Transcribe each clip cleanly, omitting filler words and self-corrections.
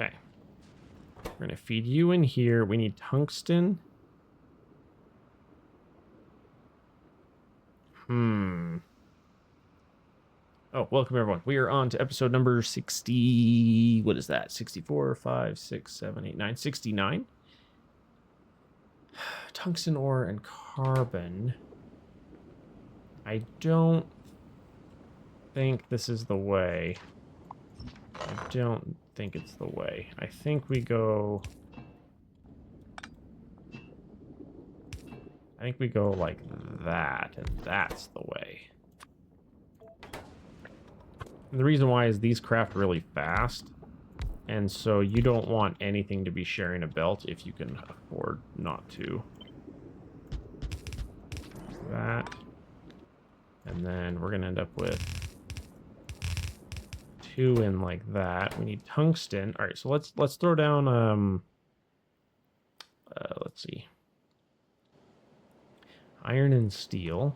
Okay. We're going to feed you in here. We need tungsten. Oh, welcome everyone. We are on to episode number 60. What is that? 64, 5, 6, 7, 8, 9, 69. Tungsten ore and carbon. I don't think this is the way. I don't think it's the way. I think we go... I think we go like that, and that's the way. And the reason why is these craft really fast, and so you don't want anything to be sharing a belt if you can afford not to. That. And then we're going to end up with 2 in like that. We need tungsten. All right, so let's throw down, let's see. Iron and steel.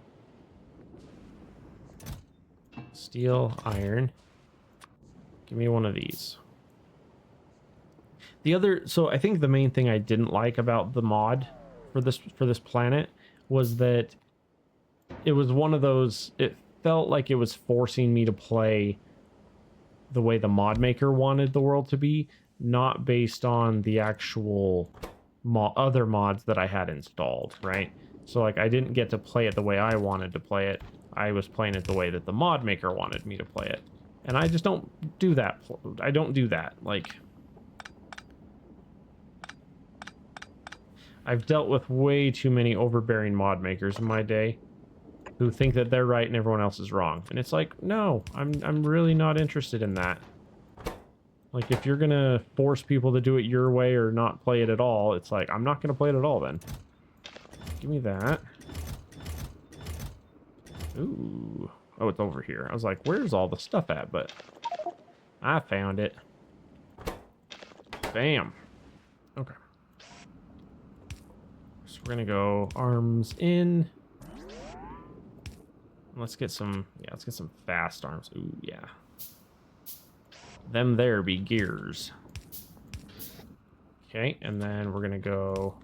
Steel, iron. Give me one of these. The other, so I think the main thing I didn't like about the mod for this planet was that it was one of those, it felt like it was forcing me to play the way the mod maker wanted the world to be, not based on the actual other mods that I had installed, right? So like I didn't get to play it the way I wanted to play it. I was playing it the way that the mod maker wanted me to play it. And I just don't do that. I don't do that. Like, I've dealt with way too many overbearing mod makers in my day who think that they're right and everyone else is wrong. And it's like, no, I'm really not interested in that. Like, if you're gonna force people to do it your way or not play it at all, it's like, I'm not gonna play it at all then. Give me that. Ooh. Oh, it's over here. I was like, where's all the stuff at? But I found it. Bam. Okay. So we're gonna go arms in. Let's get some, yeah, let's get some fast arms. Ooh, yeah. Them there be gears. Okay, and then we're gonna go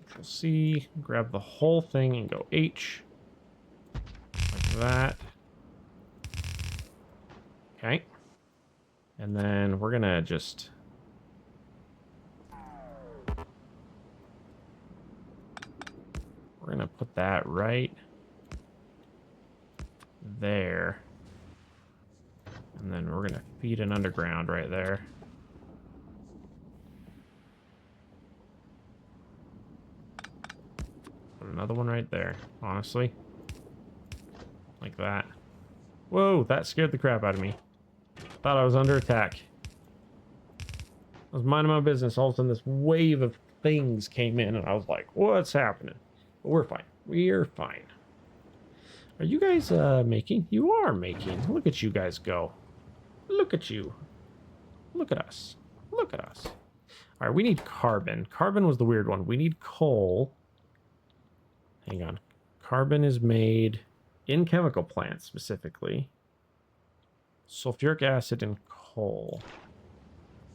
Control C, grab the whole thing and go H. Like that. Okay. And then we're gonna just... We're gonna put that right there. And then we're gonna feed an underground right there. Put another one right there, honestly. Like that. Whoa, that scared the crap out of me. Thought I was under attack. I was minding my business. All of a sudden, this wave of things came in, and I was like, what's happening? But we're fine. We're fine. Are you guys making? You are making. Look at you guys go. Look at you. Look at us. Look at us. All right, we need carbon. Carbon was the weird one. We need coal. Hang on. Carbon is made in chemical plants, specifically. Sulfuric acid and coal.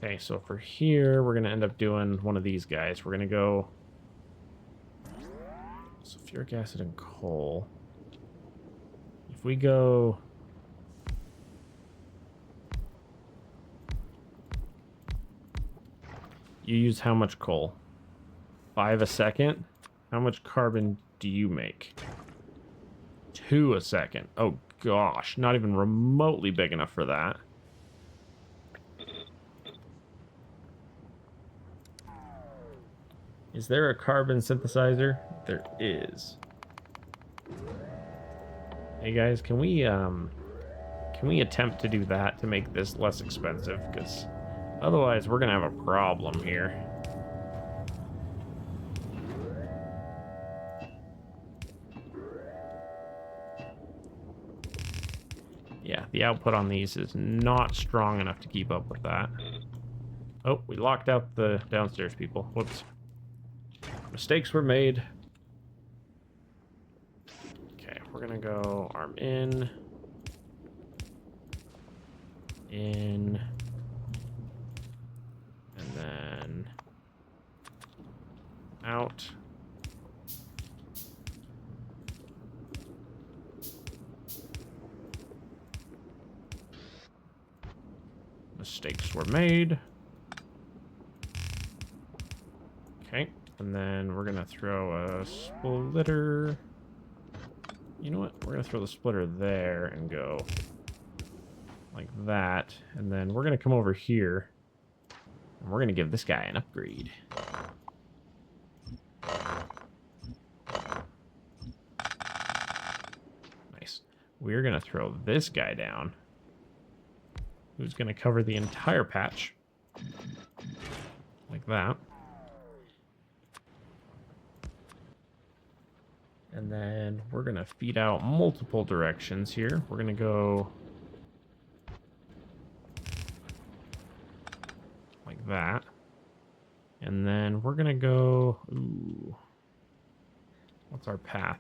Okay, so for here, we're going to end up doing one of these guys. We're going to go sulfuric acid and coal. If we go... You use how much coal? 5 a second? How much carbon do you make? 2 a second. Oh gosh, not even remotely big enough for that. Is there a carbon synthesizer? There is. Hey guys, can we attempt to do that to make this less expensive? Because otherwise we're gonna have a problem here. Yeah, the output on these is not strong enough to keep up with that. Oh, we locked out the downstairs people. Whoops. Mistakes were made. Okay, we're gonna go arm in. in, and then out. Mistakes were made. Okay, and then we're gonna throw a splitter. You know what? We're gonna throw the splitter there and go like that. And then we're gonna come over here and we're gonna give this guy an upgrade. Nice. We're gonna throw this guy down, who's gonna cover the entire patch. Like that. And then we're going to feed out multiple directions here. We're going to go like that. And then we're going to go... Ooh. What's our path?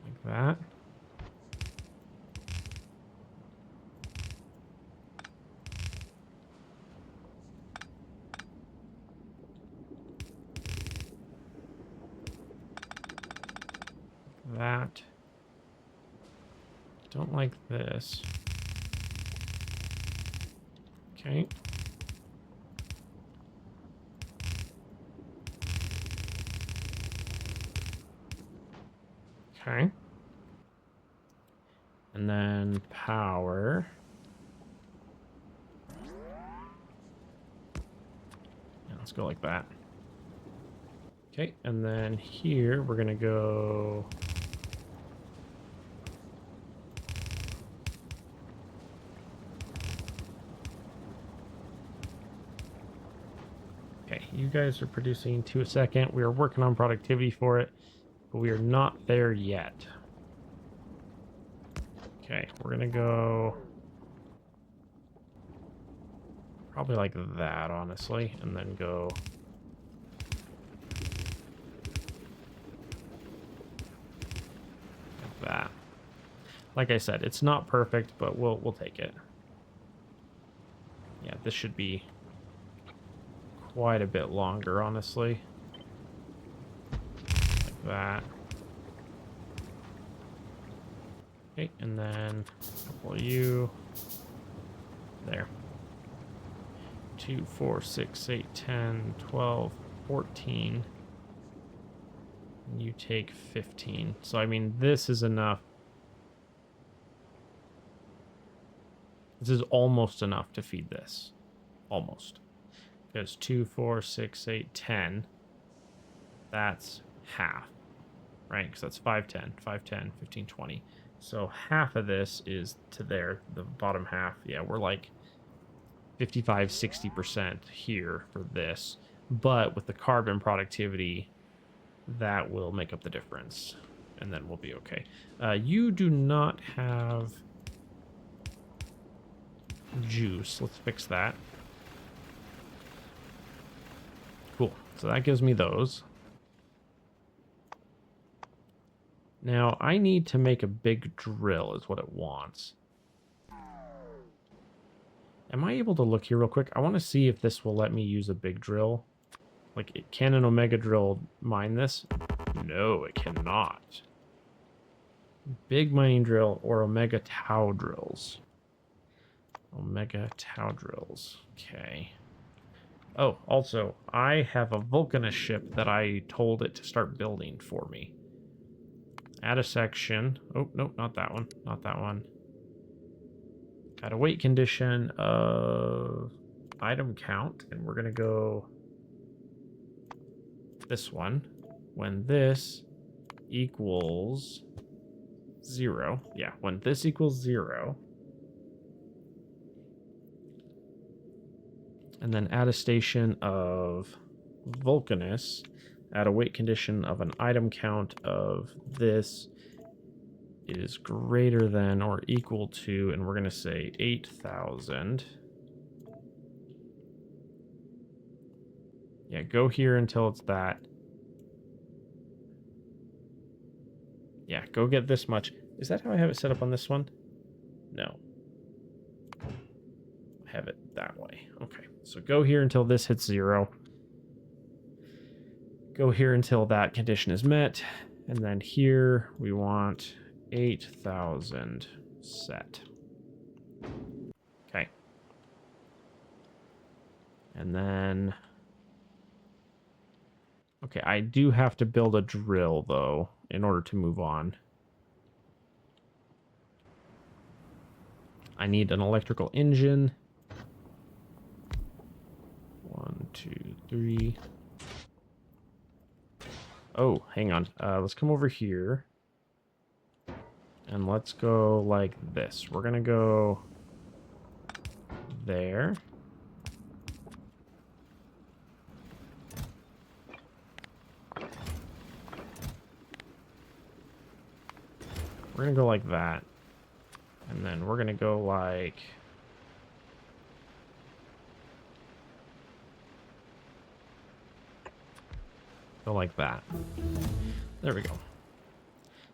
Like that. That. Don't like this. Okay. Okay. And then power. Yeah, let's go like that. Okay, and then here we're gonna go... Okay, you guys are producing 2 a second. We are working on productivity for it, but we are not there yet. Okay, we're gonna go probably like that, honestly, and then go like that. Like I said, it's not perfect, but we'll take it. Yeah, this should be quite a bit longer, honestly. Like that. Okay, and then a couple of you. There. 2, 4, 6, 8, 10, 12, 14. And you take 15. So, I mean, this is enough. This is almost enough to feed this. Almost. Because 2, 4, 6, 8, 10. That's half. Right? Because that's 5, 10. 5, 10, 15, 20. So half of this is to there. The bottom half. Yeah, we're like 55, 60% here for this. But with the carbon productivity, that will make up the difference. And then we'll be okay. You do not have juice. Let's fix that. Cool. So that gives me those. Now, I need to make a big drill is what it wants. Am I able to look here real quick? I want to see if this will let me use a big drill. Like, can an Omega drill mine this? No, it cannot. Big mining drill or Omega Tau drills. Omega Tau drills. Okay. Oh, also, I have a Vulcanist ship that I told it to start building for me. Add a section. Oh, nope, not that one. Not that one. Add a weight condition of item count. And we're going to go this one. When this equals 0. Yeah, when this equals 0. And then add a station of Vulcanus. Add a weight condition of an item count of this is greater than or equal to, and we're going to say 8,000. Yeah, go here until it's that. Yeah, go get this much. Is that how I have it set up on this one? No. I have it that way. Okay, so go here until this hits 0. Go here until that condition is met. And then here we want 8,000 set. Okay. And then... Okay, I do have to build a drill, though, in order to move on. I need an electrical engine. 1, 2, 3. Oh, hang on. Let's come over here. And let's go like this. We're going to go there. We're going to go like that. And then we're going to go like... Go like that. There we go.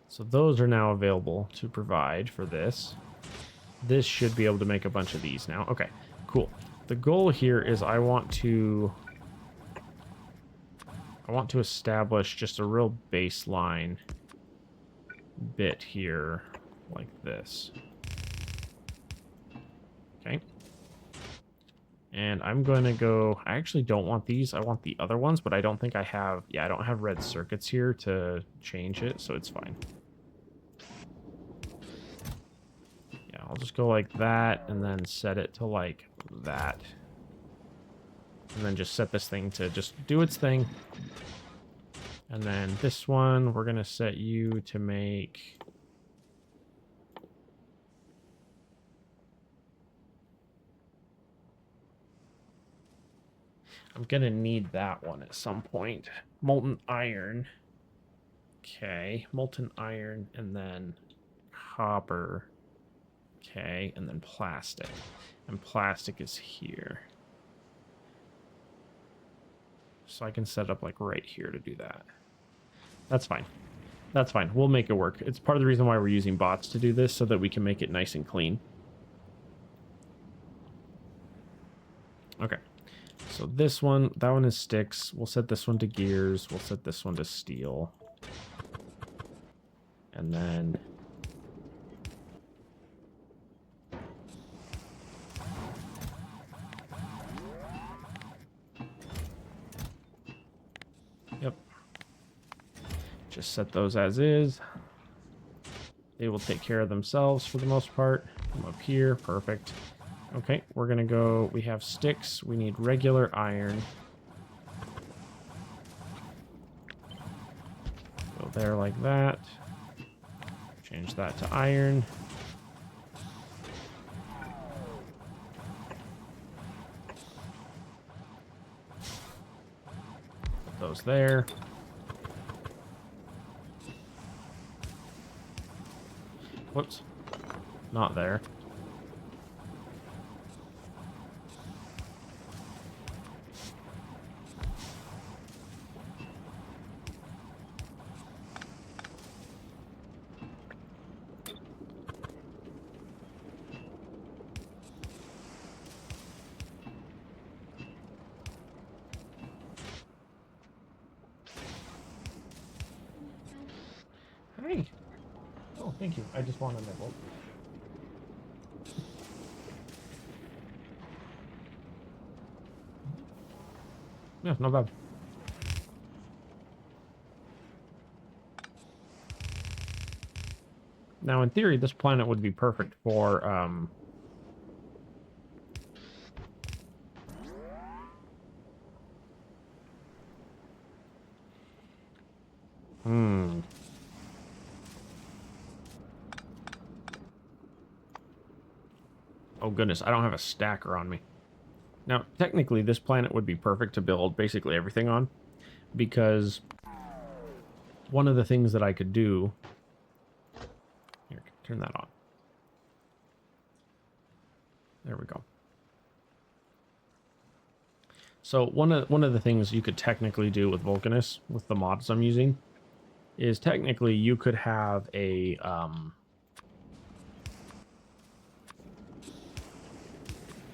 So those are now available to provide for this. This should be able to make a bunch of these now. Okay, cool. The goal here is I want to establish just a real baseline bit here like this. Okay. And I'm going to go... I actually don't want these. I want the other ones, but I don't think I have... Yeah, I don't have red circuits here to change it, so it's fine. Yeah, I'll just go like that and then set it to like that. And then just set this thing to just do its thing. And then this one, we're going to set you to make... I'm going to need that one at some point. Molten iron. Okay, molten iron, and then copper. Okay, and then plastic. And plastic is here. So I can set up like right here to do that. That's fine. That's fine. We'll make it work. It's part of the reason why we're using bots to do this, so that we can make it nice and clean. Okay. So this one, that one is sticks. We'll set this one to gears. We'll set this one to steel. And then... Yep. Just set those as is. They will take care of themselves for the most part. Come up here. Perfect. Okay, we're going to go... We have sticks. We need regular iron. Go there like that. Change that to iron. Put those there. Whoops. Not there. Hey. Oh, thank you. I just want a nibble. Yeah, not bad. Now, in theory, this planet would be perfect for, Oh, goodness, I don't have a stacker on me. Now, technically, this planet would be perfect to build basically everything on, because one of the things that I could do... Here, turn that on. There we go. So one of the things you could technically do with Vulcanus, with the mods I'm using, is technically you could have a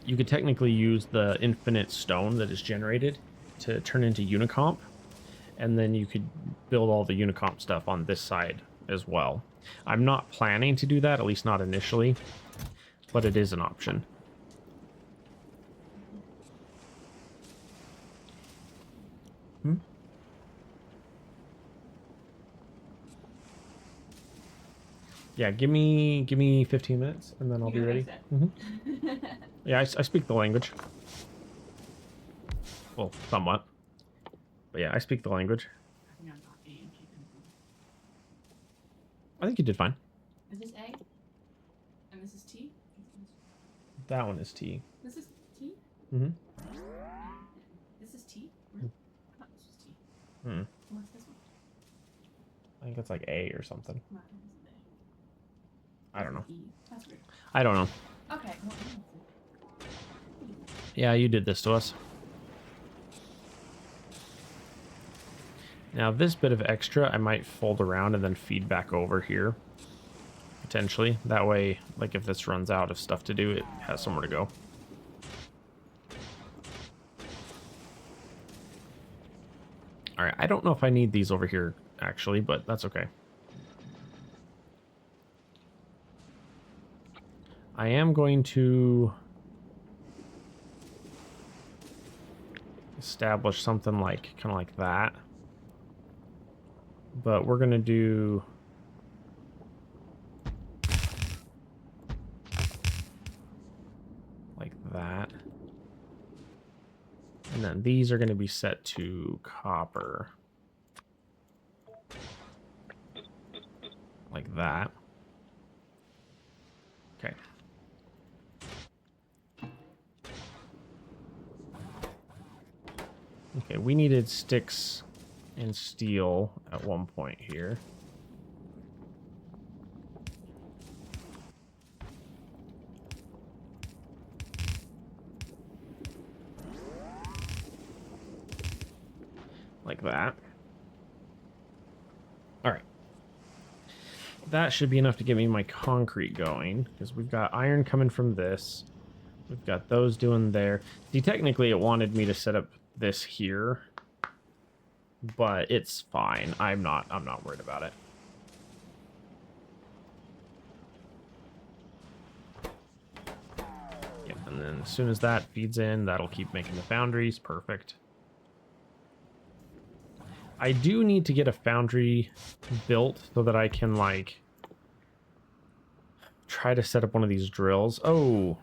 you could technically use the infinite stone that is generated to turn into Unicomp, and then you could build all the Unicomp stuff on this side as well. I'm not planning to do that, at least not initially, but it is an option. Yeah, give me 15 minutes, and then I'll be ready. Yeah, I speak the language. Well, somewhat. But yeah, I speak the language. I think you did fine. Is this A? And this is T? That one is T. This is T? Mm-hmm. This is T? I thought this was T. Hmm. What's this one? I think it's like A or something. No, I don't know. E. That's weird. I don't know. Okay. Well, Yeah, you did this to us. Now this bit of extra I might fold around and then feed back over here. Potentially. That way, like if this runs out of stuff to do, it has somewhere to go. Alright, I don't know if I need these over here, actually, but that's okay. I am going to establish something like, kind of like that. But we're going to do... like that. And then these are going to be set to copper. Like that. Okay. Okay, we needed sticks and steel at one point here. Like that. All right. That should be enough to get me my concrete going, because we've got iron coming from this. We've got those doing there. See, technically it wanted me to set up this here, but it's fine. I'm not worried about it. Yep, and then as soon as that feeds in, that'll keep making the foundries. Perfect. I do need to get a foundry built so that I can, like, try to set up one of these drills. Oh,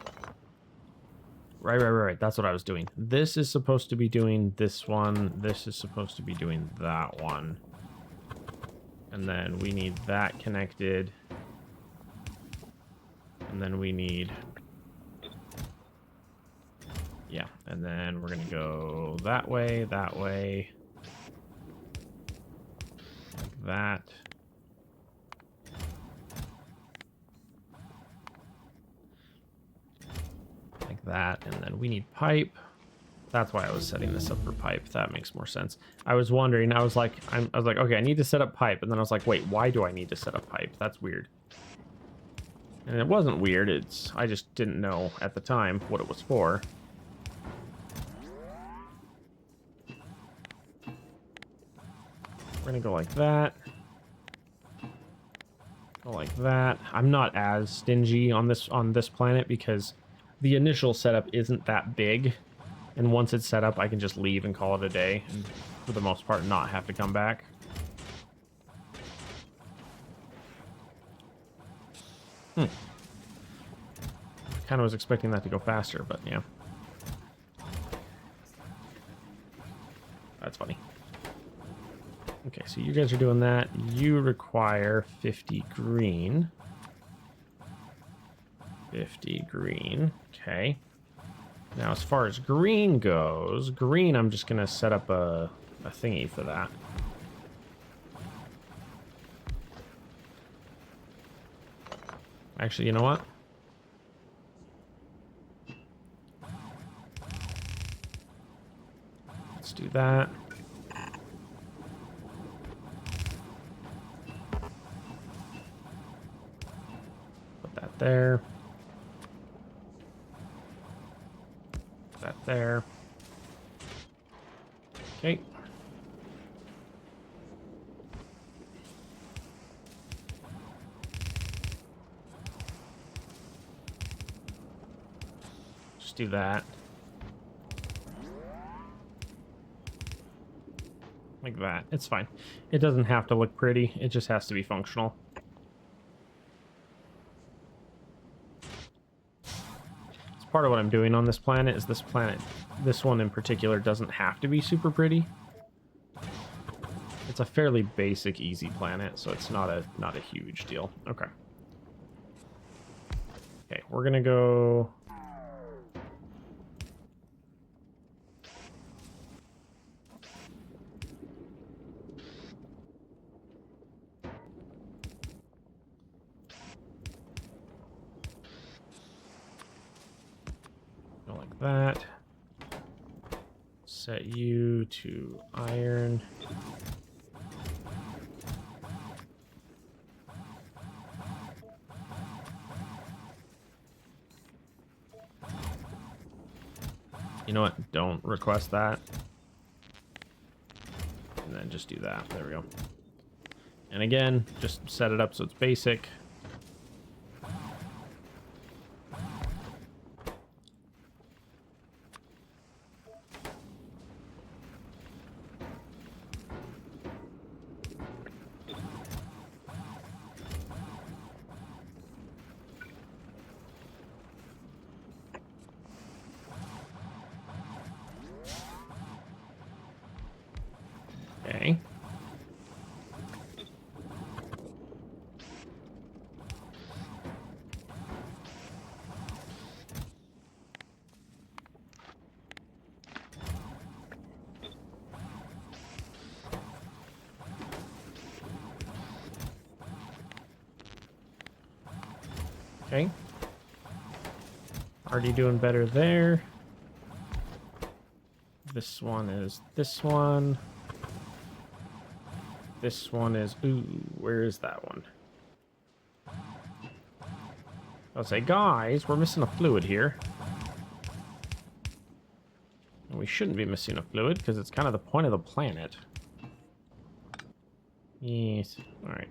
right. That's what I was doing. This is supposed to be doing this one. This is supposed to be doing that one. And then we need that connected. And then we need... yeah, and then we're going to go that way, like that. Like that, and then we need pipe. That's why I was setting this up for pipe. That makes more sense. I was wondering, I was like, okay, I need to set up pipe, and then I was like, wait, why do I need to set up pipe? That's weird. And it wasn't weird, I just didn't know at the time what it was for. We're gonna go like that. Go like that. I'm not as stingy on this planet because the initial setup isn't that big, and once it's set up, I can just leave and call it a day, and for the most part, not have to come back. Kind of was expecting that to go faster, but yeah. That's funny. Okay, so you guys are doing that. You require 50 green. 50 green. Okay. Now, as far as green goes, green, I'm just going to set up a thingy for that. Actually, you know what? Let's do that. there. That there. Okay. Just do that. Like that. It's fine. It doesn't have to look pretty. It just has to be functional. It's part of what I'm doing on this planet is this one in particular doesn't have to be super pretty. It's a fairly basic, easy planet, so it's not a huge deal. Okay. Okay, we're gonna go. Go like that. Set you to iron. You know what? Don't request that. And then just do that. There we go. And again, just set it up so it's basic. Okay. Okay. Already doing better there. This one is this one. This one is... Ooh, where is that one? I'll say, guys, we're missing a fluid here. And we shouldn't be missing a fluid, because it's kind of the point of the planet. Yes. Alright.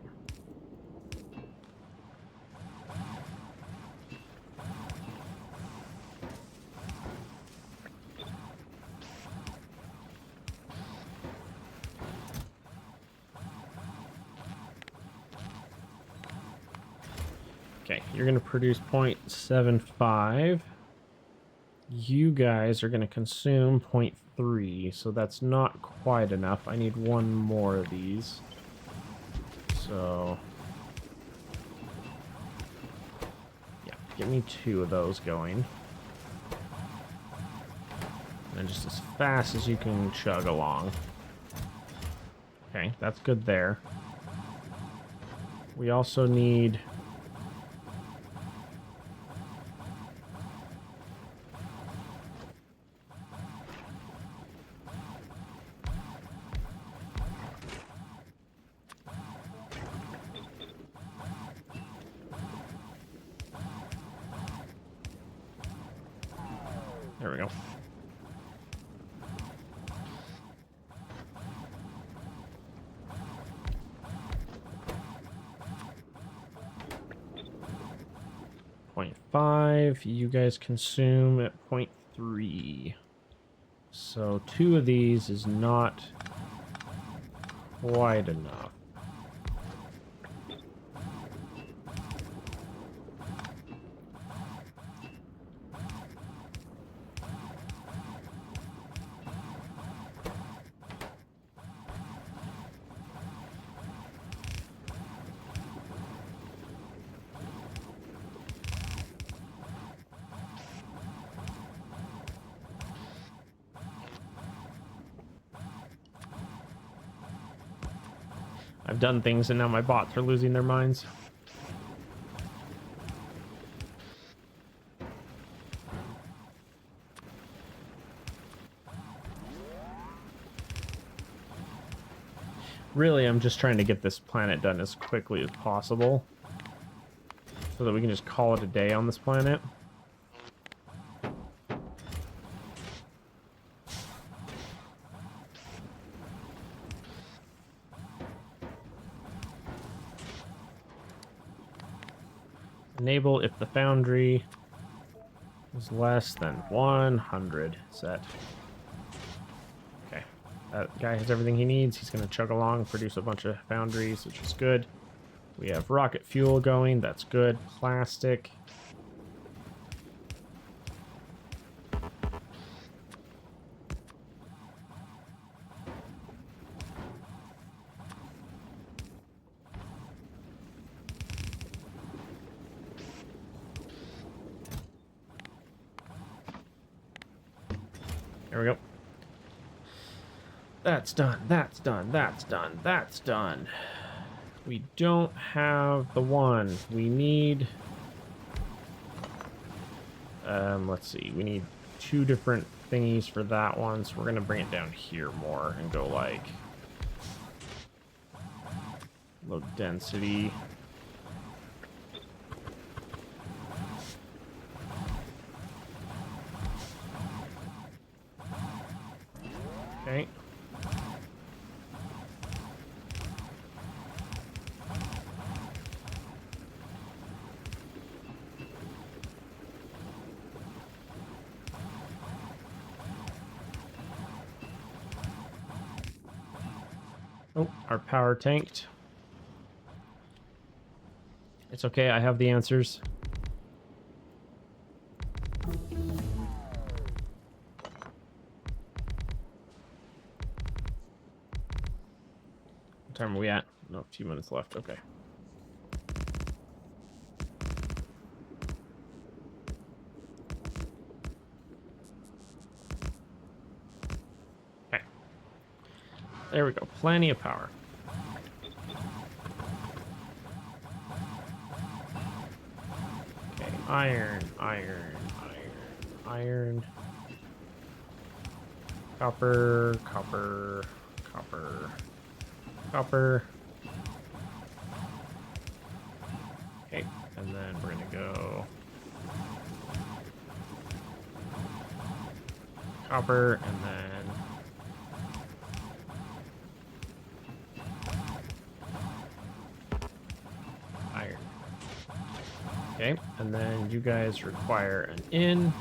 Okay, you're going to produce 0.75. You guys are going to consume 0.3, so that's not quite enough. I need one more of these. So, yeah, get me 2 of those going. And then just as fast as you can chug along. Okay, that's good there. We also need... There we go. Point 0.5. You guys consume at 0.3. So 2 of these is not quite enough. I've done things and now my bots are losing their minds. Really, I'm just trying to get this planet done as quickly as possible. so that we can just call it a day on this planet. Enable if the foundry is less than 100 set. Okay, that guy has everything he needs. He's going to chug along, produce a bunch of foundries, which is good. We have rocket fuel going. That's good. Plastic. There we go. That's done. That's done. That's done. That's done. We don't have the one. We need... let's see. We need 2 different thingies for that one, so we're going to bring it down here more and go like... low density. Okay. Oh, our power tanked. It's okay, I have the answers. What time are we at? No, a few minutes left. Okay. Okay. There we go. Plenty of power. Okay. Iron, iron, iron, iron. Copper, copper, copper. Copper. Okay, and then we're gonna go copper, and then iron. Okay, and then you guys require an in.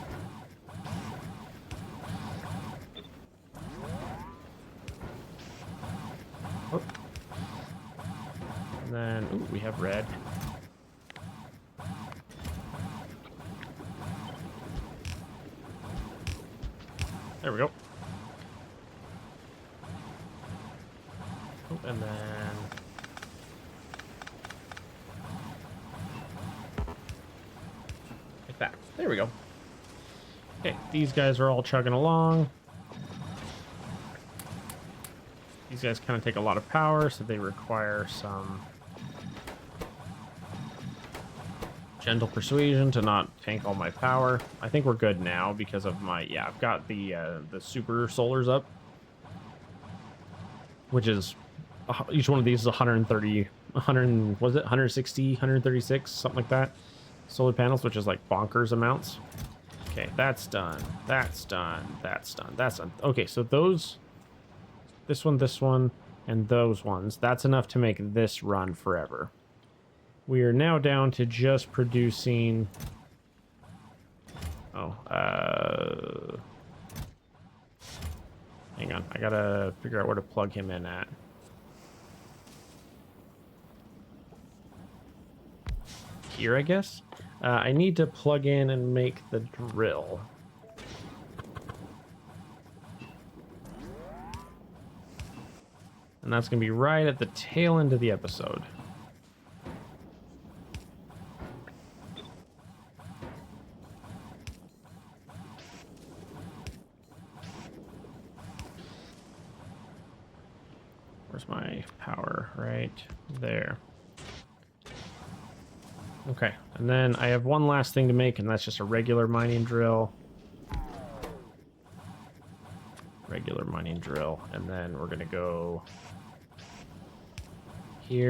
Oh. And then, ooh, we have red. There we go. Oh, and then... like that. There we go. Okay, these guys are all chugging along. These guys kind of take a lot of power, so they require some gentle persuasion to not tank all my power. I think we're good now because of my... yeah, I've got the super solars up, which is... each one of these is 130... 100... was it 160, 136, something like that. Solar panels, which is like bonkers amounts. Okay, that's done. That's done. That's done. That's done. Okay, so those... this one, and those ones. That's enough to make this run forever. We are now down to just producing... oh, hang on. I gotta figure out where to plug him in at. Here, I guess? I need to plug in and make the drill. And that's going to be right at the tail end of the episode. Where's my power? Right there. Okay, and then I have one last thing to make, and that's just a regular mining drill. Regular mining drill, and then we're going to go... here.